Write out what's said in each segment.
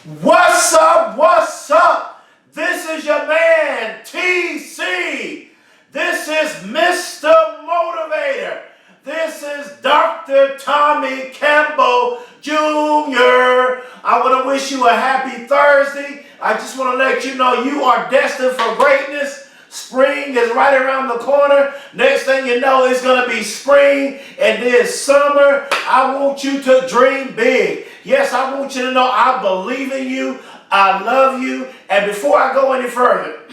What's up? What's up? This is your man, TC. This is Mr. Motivator. This is Dr. Tommy Campbell Jr. I want to wish you a happy Thursday. I just want to let you know you are destined for greatness. Spring is right around the corner. Next thing you know, it's going to be spring and then summer. I want you to dream big. Yes, I want you to know I believe in you. I love you. And before I go any further,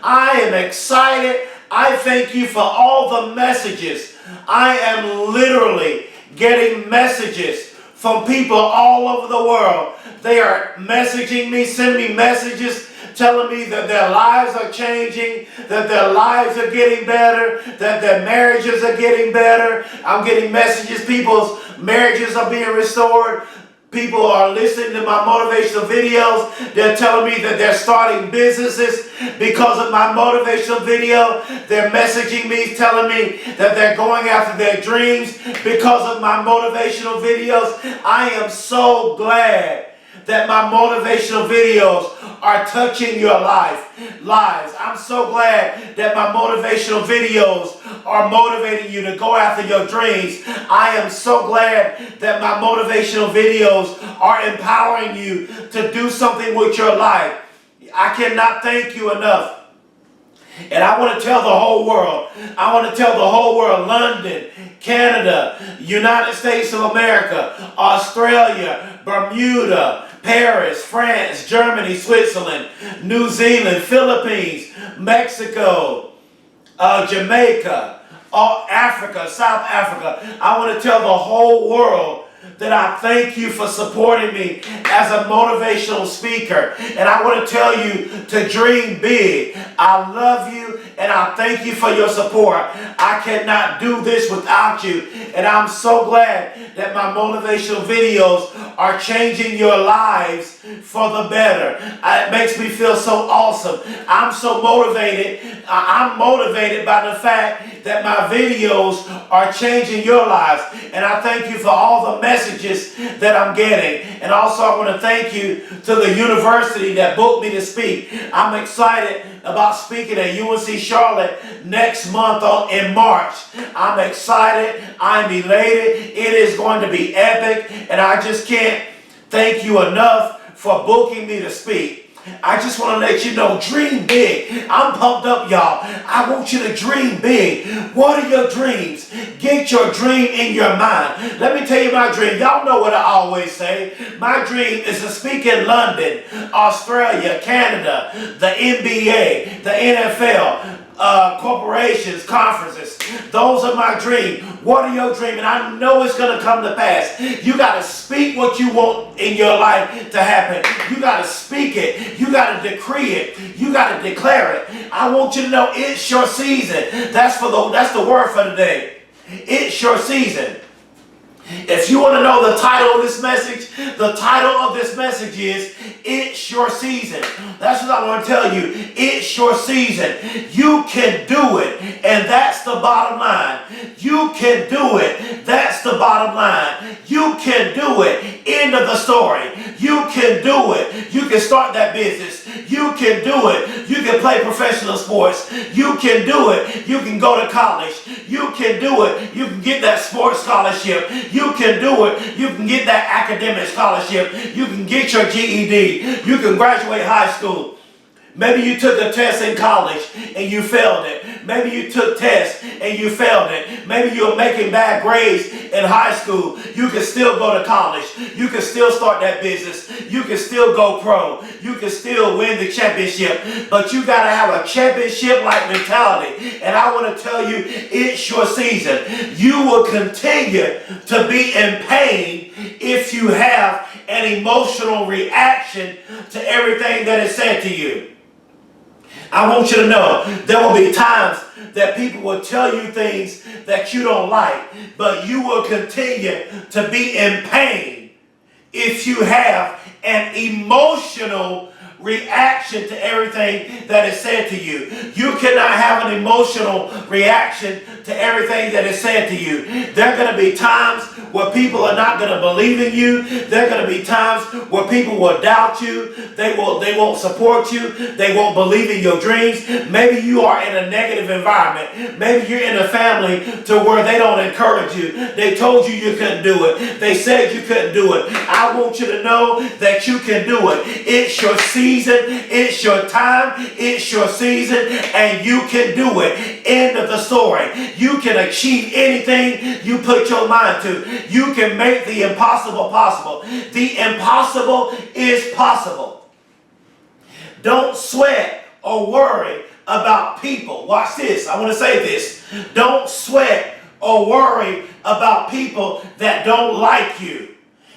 I am excited. I thank you for all the messages. I am literally getting messages from people all over the world. They are messaging me, sending me messages, telling me that their lives are changing, that their lives are getting better, that their marriages are getting better. I'm getting messages, people's marriages are being restored. People are listening to my motivational videos. They're telling me that they're starting businesses because of my motivational video. They're messaging me, telling me that they're going after their dreams because of my motivational videos. I am so glad that my motivational videos are touching your lives. I'm so glad that my motivational videos are motivating you to go after your dreams. I am so glad that my motivational videos are empowering you to do something with your life. I cannot thank you enough. And I want to tell the whole world, London, Canada, United States of America, Australia, Bermuda, Paris, France, Germany, Switzerland, New Zealand, Philippines, Mexico, Jamaica, Africa, South Africa. I want to tell the whole world that I thank you for supporting me as a motivational speaker. And I want to tell you to dream big. I love you and I thank you for your support. I cannot do this without you. And I'm so glad that my motivational videos are changing your lives for the better. It makes me feel so awesome. I'm so motivated. I'm motivated by the fact that my videos are changing your lives. And I thank you for all the messages that I'm getting. And also I want to thank you to the university that booked me to speak. I'm excited about speaking at UNC Charlotte next month in March. I'm excited. I'm elated. It is going to be epic. And I just can't thank you enough for booking me to speak. I just want to let you know, dream big. I'm pumped up, y'all. I want you to dream big. What are your dreams? Get your dream in your mind. Let me tell you my dream. Y'all know what I always say. My dream is to speak in London, Australia, Canada, the NBA, the NFL, corporations, conferences. Those are my dream. What are your dreams? And I know it's going to come to pass. You got to speak what you want in your life to happen. You got to speak it. You got to decree it. You got to declare it. I want you to know it's your season. That's the word for today. It's your season. If you want to know the title of this message, the title of this message is It's Your Season. That's what I want to tell you. It's your season. You can do it. And that's the bottom line. You can do it. That's the bottom line. You can do it. End of the story. You can do it. You can start that business. You can do it. You can play professional sports. You can do it. You can go to college. You can do it. You can get that sports scholarship. You can do it. You can get that academic scholarship. You can get your GED. You can graduate high school. Maybe you took a test in college and you failed it. Maybe you took tests and you failed it. Maybe you were making bad grades in high school. You can still go to college. You can still start that business. You can still go pro. You can still win the championship. But you got to have a championship-like mentality. And I want to tell you, it's your season. You will continue to be in pain if you have an emotional reaction to everything that is said to you. I want you to know there will be times that people will tell you things that you don't like, but you will continue to be in pain if you have an emotional reaction to everything that is said to you. You cannot have an emotional reaction to everything that is said to you. There are going to be times where people are not going to believe in you. There are going to be times where people will doubt you. They won't support you. They won't believe in your dreams. Maybe you are in a negative environment. Maybe you're in a family to where they don't encourage you. They told you you couldn't do it. They said you couldn't do it. I want you to know that you can do it. It's your season. It's your time. It's your season. And you can do it. End of the story. You can achieve anything you put your mind to. You can make the impossible possible. The impossible is possible. Don't sweat or worry about people. Watch this. I want to say this. Don't sweat or worry about people that don't like you.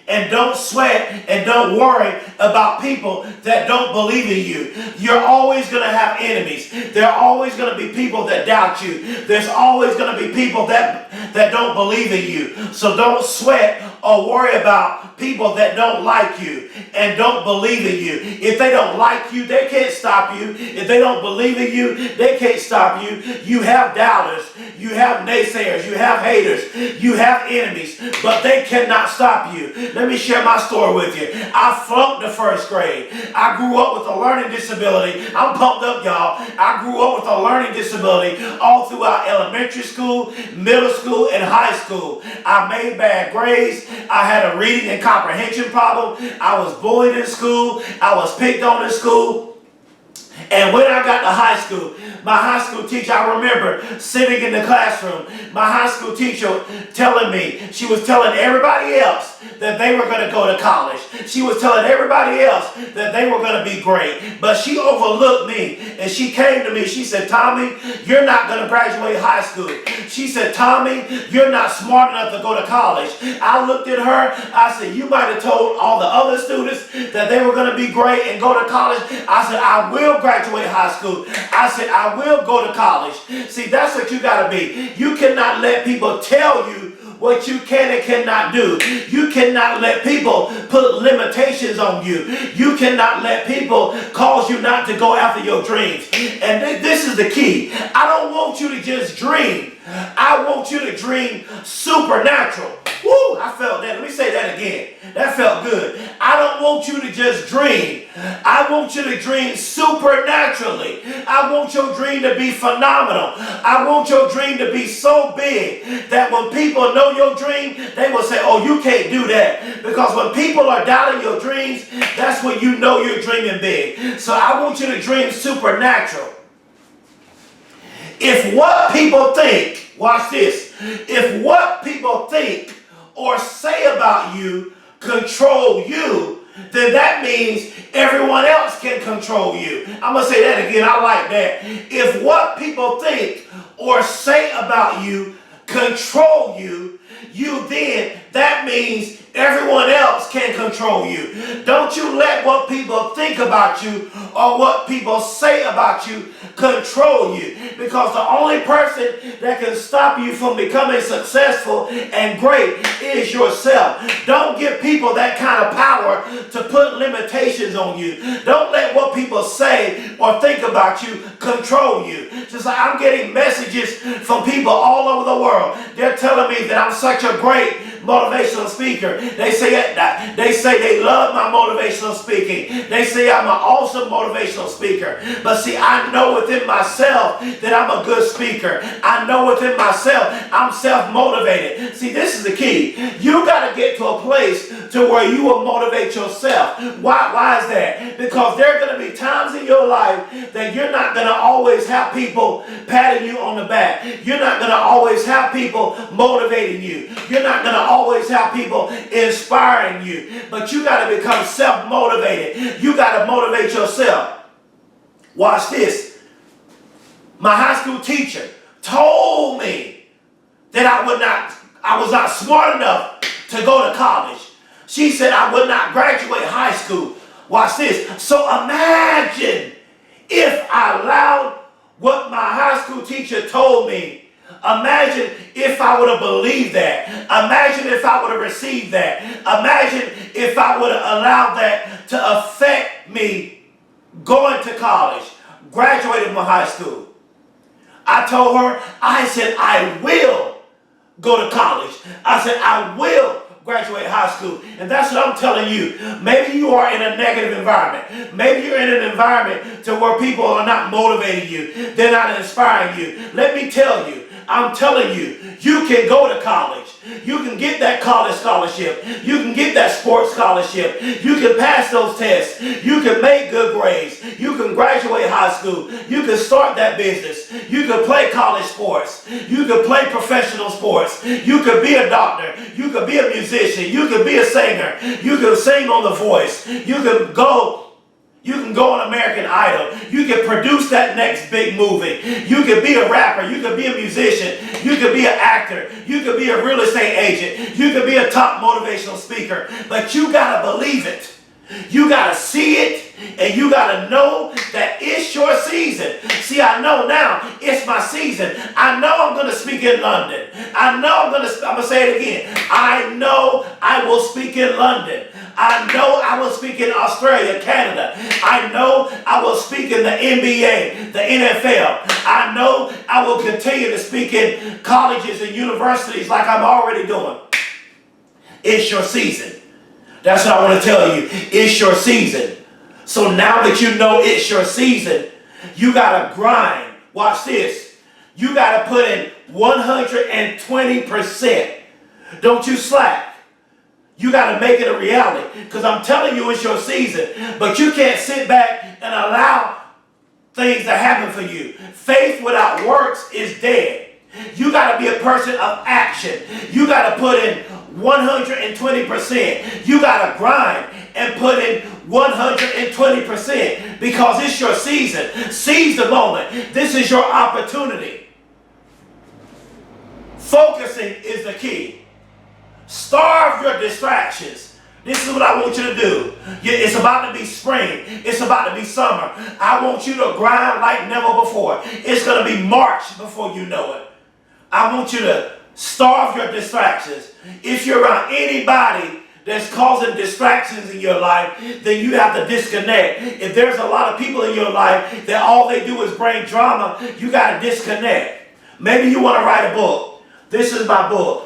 And don't sweat and don't worry about people that don't believe in you. You're always going to have enemies. There are always going to be people that doubt you. There's always going to be people that don't believe in you. So don't sweat or worry about people that don't like you and don't believe in you. If they don't like you, they can't stop you. If they don't believe in you, they can't stop you. You have doubters. You have naysayers. You have haters. You have enemies. But they cannot stop you. Let me share my story with you. I flunked the first grade. I grew up with a learning disability. I'm pumped up, y'all. I grew up with a learning disability all throughout elementary school, middle school, and high school. I made bad grades. I had a reading and comprehension problem. I was bullied in school. I was picked on in school. And when I got to high school, my high school teacher, I remember sitting in the classroom, my high school teacher telling me, she was telling everybody else that they were going to go to college. She was telling everybody else that they were going to be great. But she overlooked me and she came to me. She said, Tommy, you're not going to graduate high school. She said, Tommy, you're not smart enough to go to college. I looked at her. I said, you might have told all the other students that they were going to be great and go to college. I said, I will graduate high school. I said, I will go to college. See, that's what you got to be. You cannot let people tell you what you can and cannot do. You cannot let people put limitations on you. You cannot let people cause you not to go after your dreams. And this is the key. I don't want you to just dream. I want you to dream supernatural. Woo, I felt that. Let me say that again. That felt good. I don't want you to just dream. I want you to dream supernaturally. I want your dream to be phenomenal. I want your dream to be so big that when people know your dream, they will say, oh, you can't do that. Because when people are doubting your dreams, that's when you know you're dreaming big. So I want you to dream supernatural. If what people think, watch this, if what people think or say about you control you, then that means everyone else can control you. I'm going to say that again. I like that. If what people think or say about you control you, then that means everyone else can control you. Don't you let what people think about you or what people say about you control you. Because the only person that can stop you from becoming successful and great is yourself. Don't give people that kind of power to put limitations on you. Don't let what people say or think about you control you. Just like I'm getting messages from people all over the world. They're telling me that I'm such a great motivational speaker. They say they love my motivational speaking. They say I'm an awesome motivational speaker. But see, I know within myself that I'm a good speaker. I know within myself I'm self-motivated. See, this is the key. You got to get to a place to where you will motivate yourself. Why is that? Because there are going to be times in your life that you're not going to always have people patting you on the back. You're not going to always have people motivating you. You're not going to always have people inspiring you. But you got to become self-motivated. You got to motivate yourself. Watch this. My high school teacher told me that I was not smart enough to go to college. She said I would not graduate high school. Watch this. So imagine if I allowed what my high school teacher told me. Imagine if I would have believed that. Imagine if I would have received that. Imagine if I would have allowed that to affect me going to college, graduated from high school. I told her, I said, I will go to college. I said, I will graduate high school. And that's what I'm telling you. Maybe you are in a negative environment. Maybe you're in an environment to where people are not motivating you. They're not inspiring you. Let me tell you, I'm telling you, you can go to college. You can get that college scholarship. You can get that sports scholarship. You can pass those tests. You can make good grades. You can graduate high school. You can start that business. You can play college sports. You can play professional sports. You could be a doctor. You could be a musician. You could be a singer. You can sing on The Voice. You can go on American Idol. You can produce that next big movie. You can be a rapper. You can be a musician. You can be an actor. You can be a real estate agent. You can be a top motivational speaker. But you got to believe it. You got to see it, and you got to know that it's your season. See, I know now it's my season. I know I'm going to speak in London. I know I'm going to say it again. I know I will speak in London. I know I will speak in Australia, Canada. I know I will speak in the NBA, the NFL. I know I will continue to speak in colleges and universities like I'm already doing. It's your season. That's what I want to tell you. It's your season. So now that you know it's your season, you got to grind. Watch this. You got to put in 120%. Don't you slack. You got to make it a reality. Because I'm telling you it's your season. But you can't sit back and allow things to happen for you. Faith without works is dead. You got to be a person of action. You got to put in 120%. You got to grind and put in 120% because it's your season. Seize the moment. This is your opportunity. Focusing is the key. Starve your distractions. This is what I want you to do. It's about to be spring. It's about to be summer. I want you to grind like never before. It's going to be March before you know it. I want you to starve your distractions. If you're around anybody that's causing distractions in your life, then you have to disconnect. If there's a lot of people in your life that all they do is bring drama, you got to disconnect. Maybe you want to write a book. This is my book.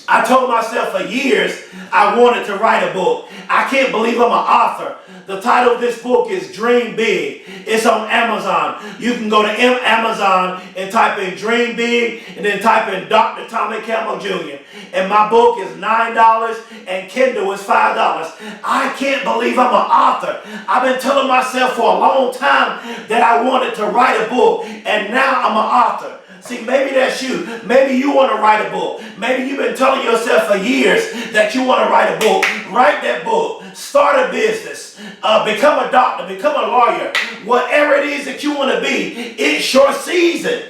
I told myself for years I wanted to write a book. I can't believe I'm an author. The title of this book is Dream Big. It's on Amazon. You can go to Amazon and type in Dream Big and then type in Dr. Tommy Campbell Jr. And my book is $9 and Kindle is $5. I can't believe I'm an author. I've been telling myself for a long time that I wanted to write a book, and now I'm an author. See, maybe that's you. Maybe you want to write a book. Maybe you've been telling yourself for years that you want to write a book. Write that book. Start a business. Become a doctor. Become a lawyer. Whatever it is that you want to be, it's your season.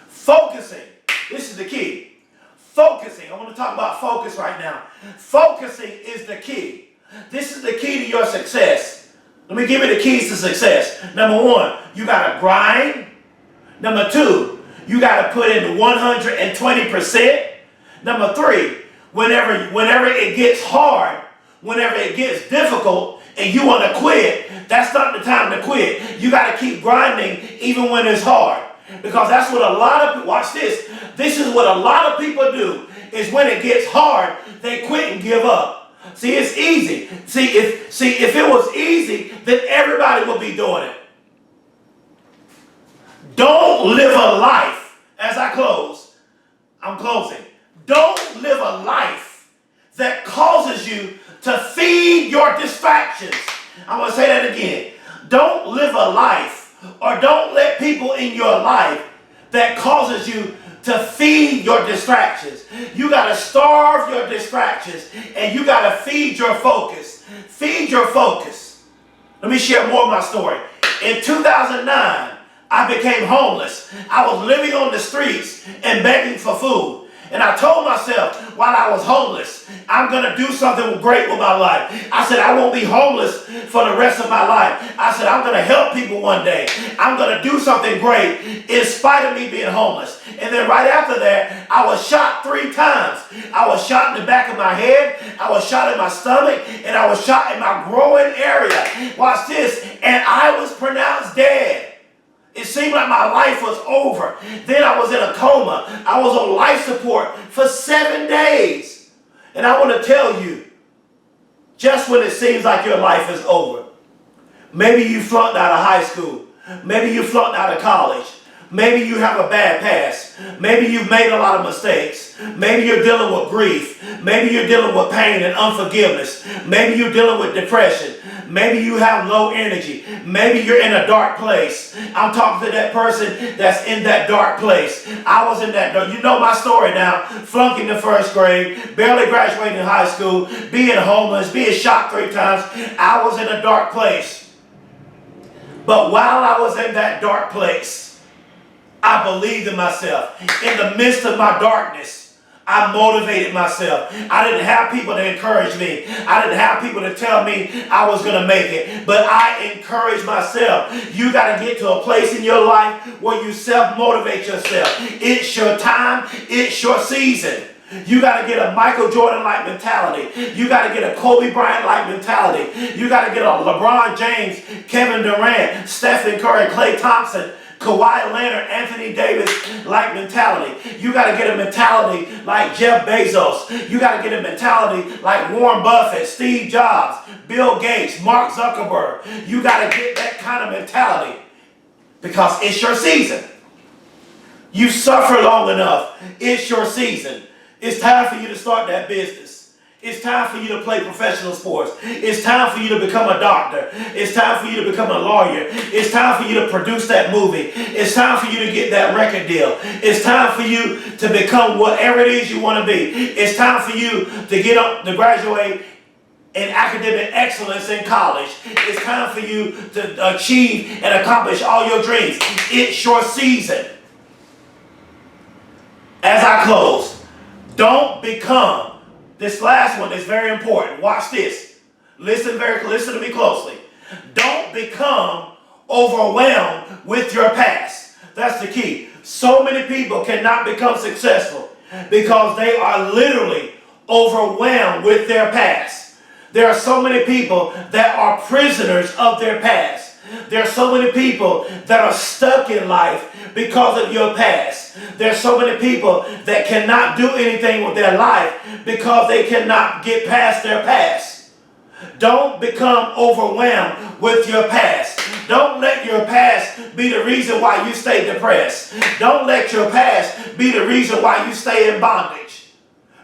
Focusing. This is the key. Focusing. I want to talk about focus right now. Focusing is the key. This is the key to your success. Let me give you the keys to success. Number one, you got to grind. Number two, you got to put in 120%. Number three, whenever it gets hard, whenever it gets difficult and you want to quit, that's not the time to quit. You got to keep grinding even when it's hard. Because that's what a lot of people, watch this. This is what a lot of people do, is when it gets hard, they quit and give up. See, it's easy. See, if it was easy, then everybody would be doing it. Don't live a life, as I close, I'm closing. Don't live a life that causes you to feed your distractions. I'm going to say that again. Don't live a life, or don't let people in your life that causes you to feed your distractions. You got to starve your distractions, and you got to feed your focus. Feed your focus. Let me share more of my story. In 2009, I became homeless. I was living on the streets and begging for food. And I told myself while I was homeless, I'm going to do something great with my life. I said, I won't be homeless for the rest of my life. I said, I'm going to help people one day. I'm going to do something great in spite of me being homeless. And then right after that, I was shot 3 times. I was shot in the back of my head, I was shot in my stomach, and I was shot in my groin area. Watch this. And I was pronounced dead. It seemed like my life was over. Then I was in a coma. I was on life support for 7 days. And I want to tell you, just when it seems like your life is over, maybe you flunked out of high school. Maybe you flunked out of college. Maybe you have a bad past. Maybe you've made a lot of mistakes. Maybe you're dealing with grief. Maybe you're dealing with pain and unforgiveness. Maybe you're dealing with depression. Maybe you have low energy. Maybe you're in a dark place. I'm talking to that person that's in that dark place. I was in that dark. You know my story now. Flunking the 1st grade, barely graduating high school, being homeless, being shot 3 times. I was in a dark place. But while I was in that dark place, I believed in myself. In the midst of my darkness, I motivated myself. I didn't have people to encourage me. I didn't have people to tell me I was going to make it. But I encouraged myself. You got to get to a place in your life where you self-motivate yourself. It's your time. It's your season. You got to get a Michael Jordan-like mentality. You got to get a Kobe Bryant-like mentality. You got to get a LeBron James, Kevin Durant, Stephen Curry, Klay Thompson, Kawhi Leonard, Anthony Davis-like mentality. You got to get a mentality like Jeff Bezos. You got to get a mentality like Warren Buffett, Steve Jobs, Bill Gates, Mark Zuckerberg. You got to get that kind of mentality because it's your season. You suffer long enough. It's your season. It's time for you to start that business. It's time for you to play professional sports. It's time for you to become a doctor. It's time for you to become a lawyer. It's time for you to produce that movie. It's time for you to get that record deal. It's time for you to become whatever it is you want to be. It's time for you to get up, to graduate in academic excellence in college. It's time for you to achieve and accomplish all your dreams. It's your season. As I close, don't become. This last one is very important. Watch this. Listen to me closely. Don't become overwhelmed with your past. That's the key. So many people cannot become successful because they are literally overwhelmed with their past. There are so many people that are prisoners of their past. There are so many people that are stuck in life because of your past. There are so many people that cannot do anything with their life because they cannot get past their past. Don't become overwhelmed with your past. Don't let your past be the reason why you stay depressed. Don't let your past be the reason why you stay in bondage.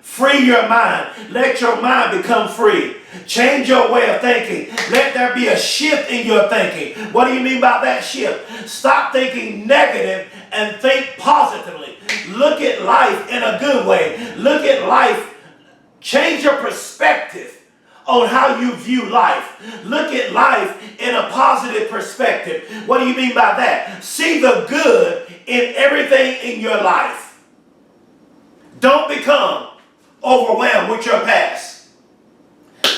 Free your mind. Let your mind become free. Change your way of thinking. Let there be a shift in your thinking. What do you mean by that shift? Stop thinking negative and think positively. Look at life in a good way. Look at life. Change your perspective on how you view life. Look at life in a positive perspective. What do you mean by that? See the good in everything in your life. Don't become overwhelmed with your past.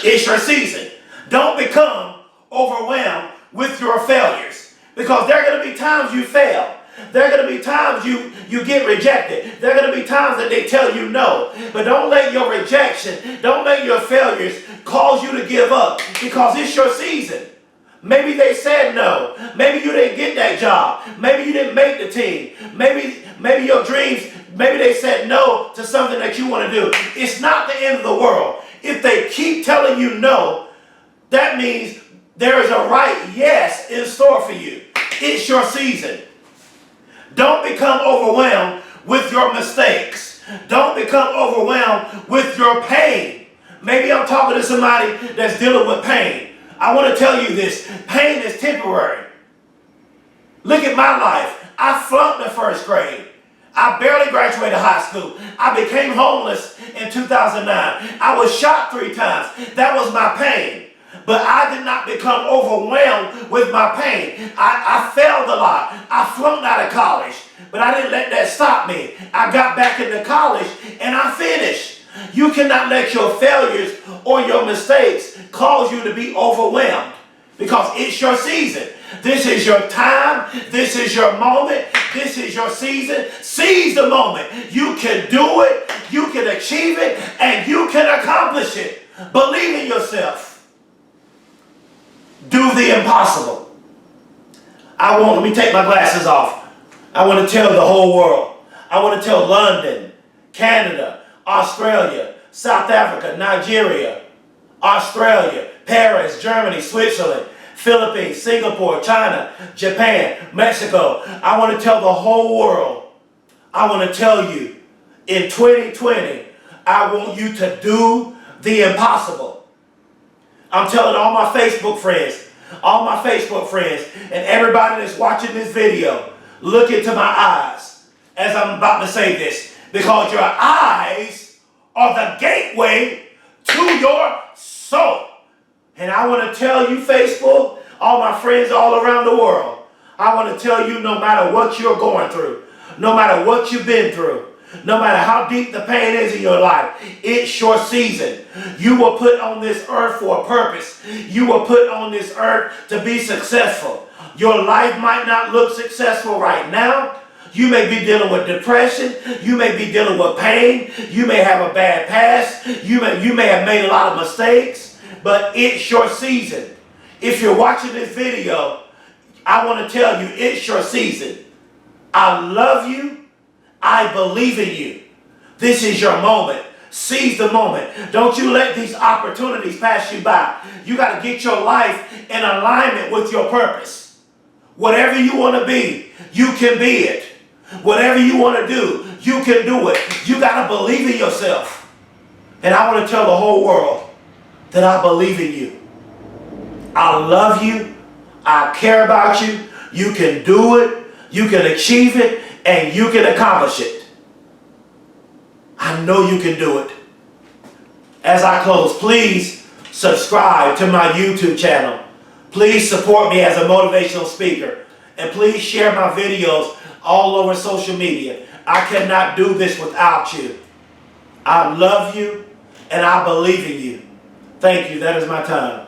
It's your season. Don't become overwhelmed with your failures because there are going to be times you fail. There are going to be times you get rejected. There are going to be times that they tell you no. But don't let your rejection, don't let your failures cause you to give up because it's your season. Maybe they said no. Maybe you didn't get that job. Maybe you didn't make the team. Maybe your dreams, maybe they said no to something that you want to do. It's not the end of the world. If they keep telling you no, that means there is a right yes in store for you. It's your season. Don't become overwhelmed with your mistakes. Don't become overwhelmed with your pain. Maybe I'm talking to somebody that's dealing with pain. I want to tell you this. Pain is temporary. Look at my life. I flunked the 1st grade. I barely graduated high school. I became homeless in 2009. I was shot 3 times. That was my pain. But I did not become overwhelmed with my pain. I failed a lot. I flunked out of college. but I didn't let that stop me. I got back into college and I finished. You cannot let your failures or your mistakes cause you to be overwhelmed, because it's your season. This is your time. This is your moment. This is your season. Seize the moment. You can do it. You can achieve it. And you can accomplish it. Believe in yourself. Do the impossible. Let me take my glasses off. I want to tell the whole world. I want to tell London, Canada, Australia, South Africa, Nigeria, Australia, Paris, Germany, Switzerland, Philippines, Singapore, China, Japan, Mexico. I want to tell the whole world. I want to tell you, in 2020, I want you to do the impossible. I'm telling all my Facebook friends, and everybody that's watching this video, look into my eyes as I'm about to say this, because your eyes are the gateway to your soul. And I want to tell you, Facebook, all my friends all around the world, I want to tell you, no matter what you're going through, no matter what you've been through, no matter how deep the pain is in your life, it's your season. You were put on this earth for a purpose. You were put on this earth to be successful. Your life might not look successful right now. You may be dealing with depression. You may be dealing with pain. You may have a bad past. You may have made a lot of mistakes. But it's your season. If you're watching this video, I want to tell you, it's your season. I love you. I believe in you. This is your moment. Seize the moment. Don't you let these opportunities pass you by. You got to get your life in alignment with your purpose. Whatever you want to be, you can be it. Whatever you want to do, you can do it. You got to believe in yourself. And I want to tell the whole world that I believe in you. I love you. I care about you. You can do it. You can achieve it. And you can accomplish it. I know you can do it. As I close, please subscribe to my YouTube channel. Please support me as a motivational speaker. And please share my videos all over social media. I cannot do this without you. I love you and I believe in you. Thank you. That is my time.